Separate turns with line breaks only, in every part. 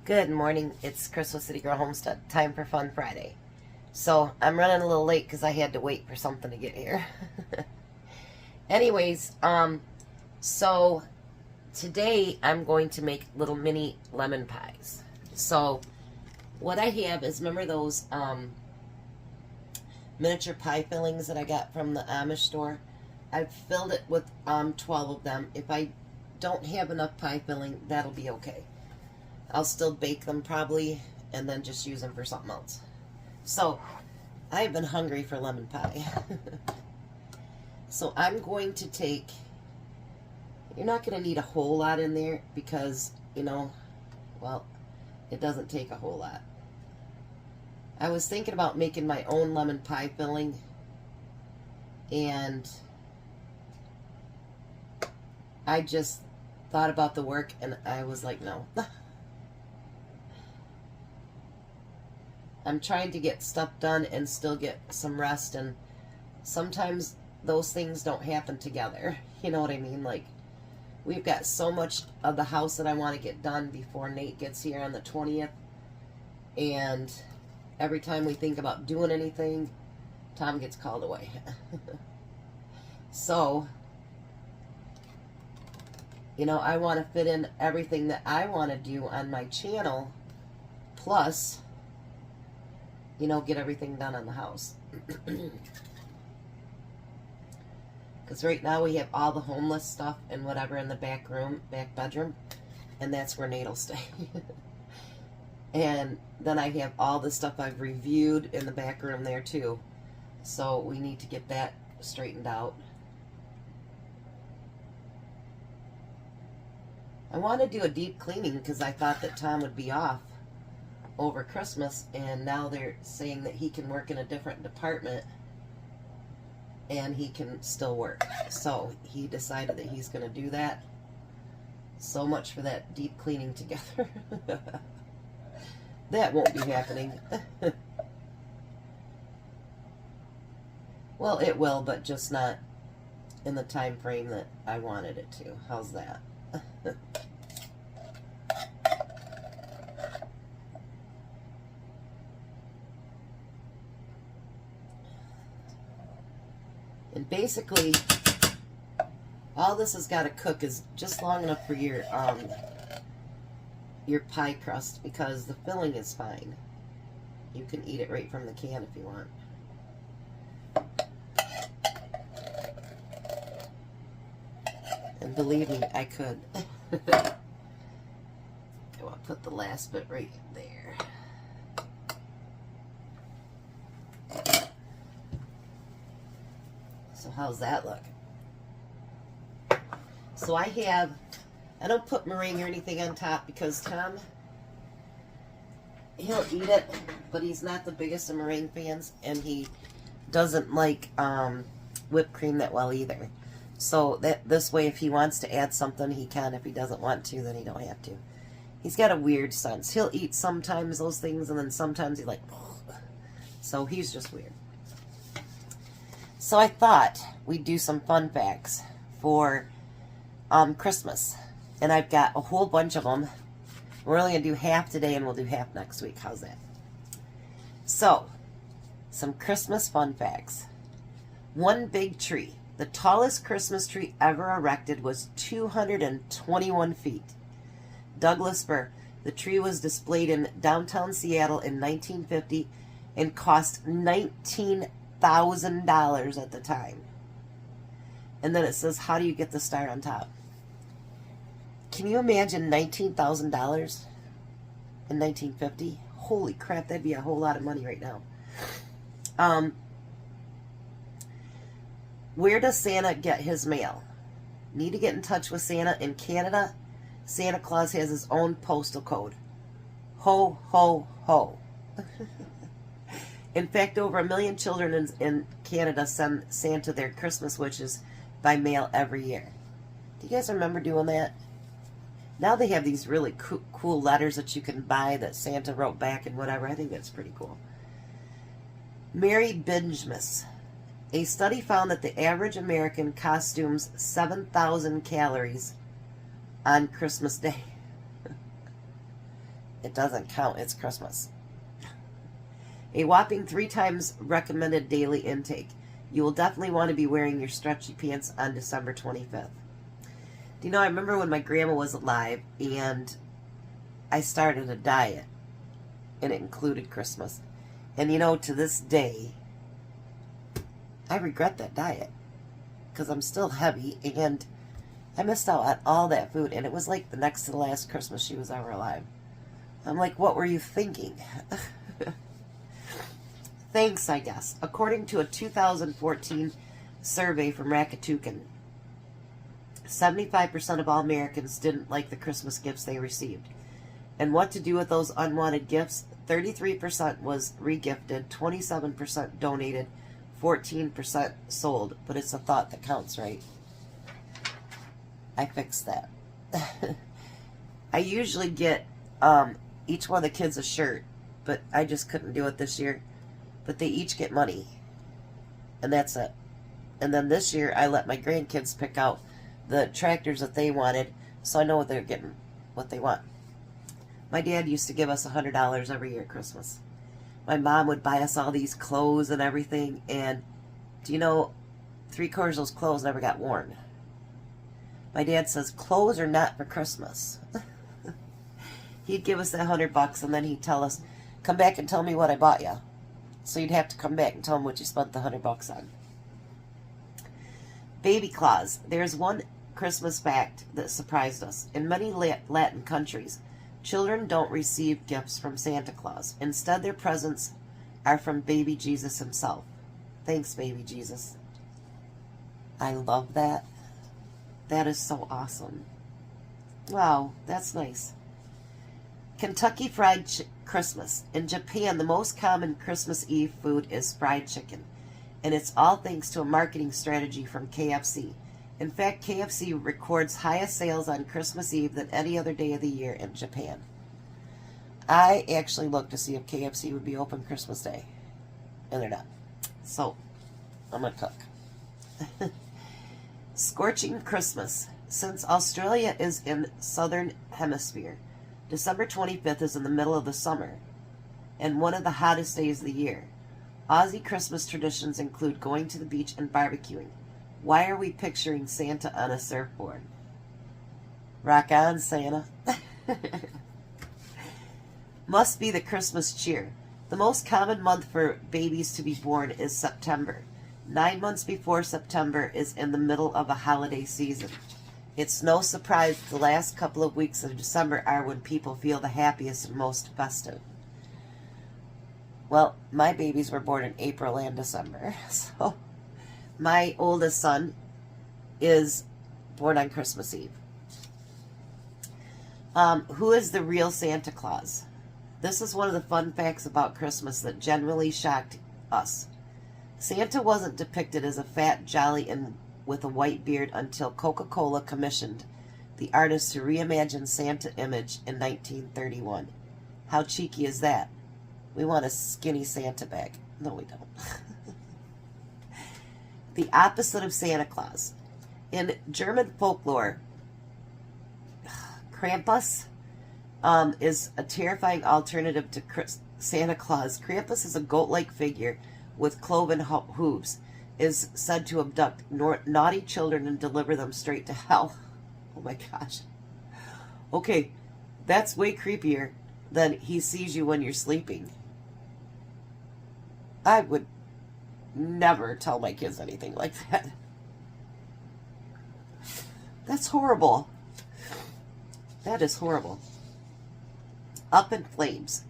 Good morning. It's Crystal City Girl Homestead. Time for Fun Friday. So I'm running a little late because I had to wait for something to get here. Anyways, so today I'm going to make little mini lemon pies. So what I have is, remember those miniature pie fillings that I got from the Amish store? I've filled it with 12 of them. If I don't have enough pie filling, that'll be okay. I'll still bake them probably and then just use them for something else. So I've been hungry for lemon pie. So I'm going to take, you're not going to need a whole lot in there because, well, it doesn't take a whole lot. I was thinking about making my own lemon pie filling, and I just thought about the work and I was like, no. I'm trying to get stuff done and still get some rest, and sometimes those things don't happen together. You know what I mean? Like, we've got so much of the house that I want to get done before Nate gets here on the 20th, and every time we think about doing anything, Tom gets called away. So, I want to fit in everything that I want to do on my channel, plus get everything done on the house. Because right now we have all the homeless stuff and whatever in the back bedroom, and that's where Nate will stay. And then I have all the stuff I've reviewed in the back room there too. So we need to get that straightened out. I want to do a deep cleaning because I thought that Tom would be off over Christmas, and now they're saying that he can work in a different department and he can still work. So he decided that he's going to do that. So much for that deep cleaning together. That won't be happening. Well, it will, but just not in the time frame that I wanted it to. How's that? And basically, all this has got to cook is just long enough for your pie crust, because the filling is fine. You can eat it right from the can if you want. And believe me, I could. I want to put the last bit right there. So how's that look? So I don't put meringue or anything on top because Tom, he'll eat it, but he's not the biggest of meringue fans, and he doesn't like whipped cream that well either. So that this way, if he wants to add something, he can. If he doesn't want to, then he don't have to. He's got a weird sense. He'll eat sometimes those things, and then sometimes he's like, ugh. So he's just weird. So I thought we'd do some fun facts for Christmas. And I've got a whole bunch of them. We're only going to do half today, and we'll do half next week. How's that? So, some Christmas fun facts. One big tree. The tallest Christmas tree ever erected was 221 feet. Douglas fir. The tree was displayed in downtown Seattle in 1950 and cost $19,000 at the time. And then it says, how do you get the star on top? Can you imagine $19,000 in 1950? Holy crap, that'd be a whole lot of money right now. Where does Santa get his mail? Need to get in touch with Santa. In Canada, Santa Claus has his own postal code. Ho, ho, ho. In fact, over 1 million children in Canada send Santa their Christmas wishes by mail every year. Do you guys remember doing that? Now they have these really cool letters that you can buy that Santa wrote back and whatever. I think that's pretty cool. Merry Bingemas. A study found that the average American consumes 7,000 calories on Christmas Day. It doesn't count. It's Christmas. A whopping 3 times recommended daily intake. You will definitely want to be wearing your stretchy pants on December 25th. Do you know, I remember when my grandma was alive and I started a diet and it included Christmas. And you know, to this day, I regret that diet because I'm still heavy and I missed out on all that food, and it was like the next to the last Christmas she was ever alive. I'm like, what were you thinking? Thanks, I guess. According to a 2014 survey from Rakuten, 75% of all Americans didn't like the Christmas gifts they received. And what to do with those unwanted gifts? 33% was regifted, 27% donated, 14% sold. But it's a thought that counts, right? I fixed that. I usually get each one of the kids a shirt, but I just couldn't do it this year. But they each get money, and that's it. And then this year, I let my grandkids pick out the tractors that they wanted, so I know what they're getting, what they want. My dad used to give us $100 every year at Christmas. My mom would buy us all these clothes and everything, and do you know, 3/4 of those clothes never got worn. My dad says, clothes are not for Christmas. He'd give us that $100, and then he'd tell us, come back and tell me what I bought you. So you'd have to come back and tell him what you spent the $100 on. Baby Claus. There's one Christmas fact that surprised us. In many Latin countries, children don't receive gifts from Santa Claus. Instead, their presents are from baby Jesus himself. Thanks, baby Jesus. I love that. That is so awesome. Wow, that's nice. Kentucky Fried Christmas. In Japan, the most common Christmas Eve food is fried chicken. And it's all thanks to a marketing strategy from KFC. In fact, KFC records higher sales on Christmas Eve than any other day of the year in Japan. I actually looked to see if KFC would be open Christmas Day. And they're not. So, I'm going to cook. Scorching Christmas. Since Australia is in southern hemisphere, December 25th is in the middle of the summer and one of the hottest days of the year. Aussie Christmas traditions include going to the beach and barbecuing. Why are we picturing Santa on a surfboard? Rock on, Santa. Must be the Christmas cheer. The most common month for babies to be born is September. 9 months before September is in the middle of a holiday season. It's no surprise the last couple of weeks of December are when people feel the happiest and most festive. Well, my babies were born in April and December. So my oldest son is born on Christmas Eve. Who is the real Santa Claus? This is one of the fun facts about Christmas that generally shocked us. Santa wasn't depicted as a fat, jolly, and with a white beard until Coca-Cola commissioned the artist to reimagine Santa image in 1931. How cheeky is that? We want a skinny Santa back. No, we don't. The opposite of Santa Claus. In German folklore, Krampus is a terrifying alternative to Santa Claus. Krampus is a goat-like figure with cloven hooves, is said to abduct naughty children and deliver them straight to hell. Oh my gosh. Okay, that's way creepier than he sees you when you're sleeping. I would never tell my kids anything like that. That's horrible. That is horrible. Up in Flames.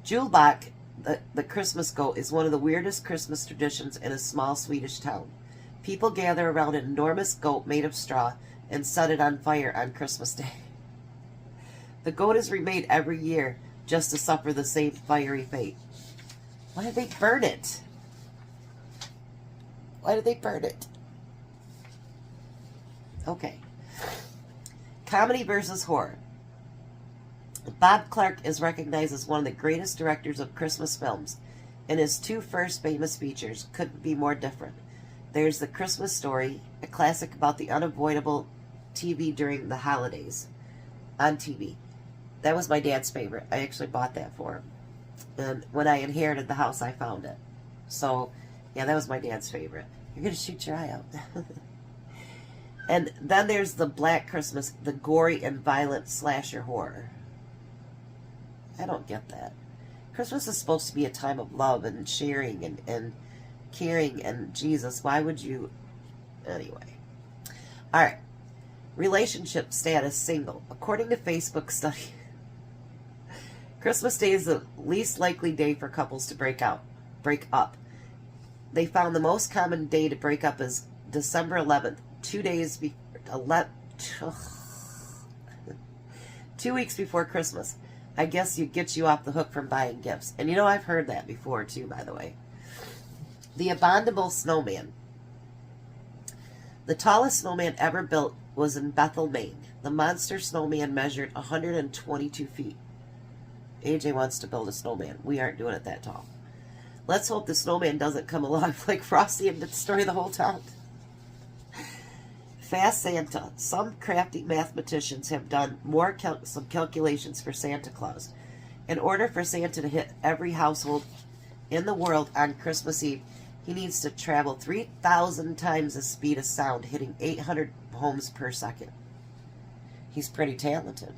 Julebak, the Christmas goat, is one of the weirdest Christmas traditions in a small Swedish town. People gather around an enormous goat made of straw and set it on fire on Christmas Day. The goat is remade every year just to suffer the same fiery fate. Why did they burn it? Why did they burn it? Okay. Comedy versus horror. Bob Clark is recognized as one of the greatest directors of Christmas films, and his 2 first famous features couldn't be more different. There's The Christmas Story, a classic about the unavoidable TV during the holidays on TV, That was my dad's favorite. I actually bought that for him. And when I inherited the house, I found it. So, yeah, that was my dad's favorite. You're going to shoot your eye out. And then there's the Black Christmas, the gory and violent slasher horror. I don't get that. Christmas is supposed to be a time of love and sharing and caring and Jesus. Why would you... Anyway. All right. Relationship status, single. According to Facebook study, Christmas Day is the least likely day for couples to break up. They found the most common day to break up is December 11th, 2 weeks before Christmas. I guess it gets you off the hook from buying gifts. And you know, I've heard that before too, by the way. The abominable snowman. The tallest snowman ever built was in Bethel, Maine. The monster snowman measured 122 feet. AJ wants to build a snowman. We aren't doing it that tall. Let's hope the snowman doesn't come alive like Frosty and destroy the whole town. Fast Santa. Some crafty mathematicians have done some calculations for Santa Claus. In order for Santa to hit every household in the world on Christmas Eve, he needs to travel 3,000 times the speed of sound, hitting 800 homes per second. He's pretty talented.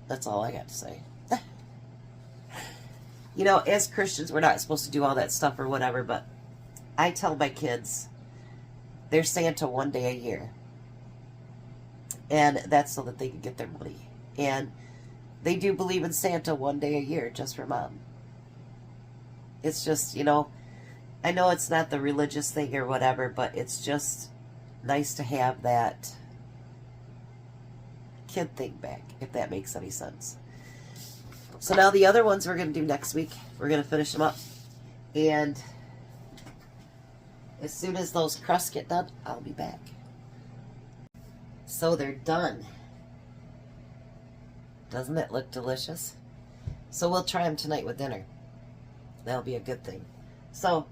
That's all I got to say. You know, as Christians, we're not supposed to do all that stuff or whatever, but I tell my kids there's Santa one day a year. And that's so that they can get their money. And they do believe in Santa one day a year just for Mom. It's just, you know, I know it's not the religious thing or whatever, but it's just nice to have that kid thing back, if that makes any sense. So now the other ones we're going to do next week, we're going to finish them up. And as soon as those crusts get done, I'll be back. So they're done. Doesn't it look delicious? So we'll try them tonight with dinner. That'll be a good thing. So,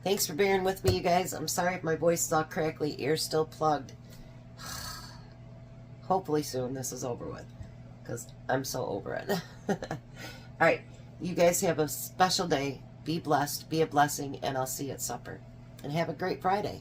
thanks for bearing with me, you guys. I'm sorry if my voice is all crackly, ears still plugged. Hopefully soon this is over with, because I'm so over it. Alright, you guys have a special day. Be blessed, be a blessing, and I'll see you at supper. And have a great Friday.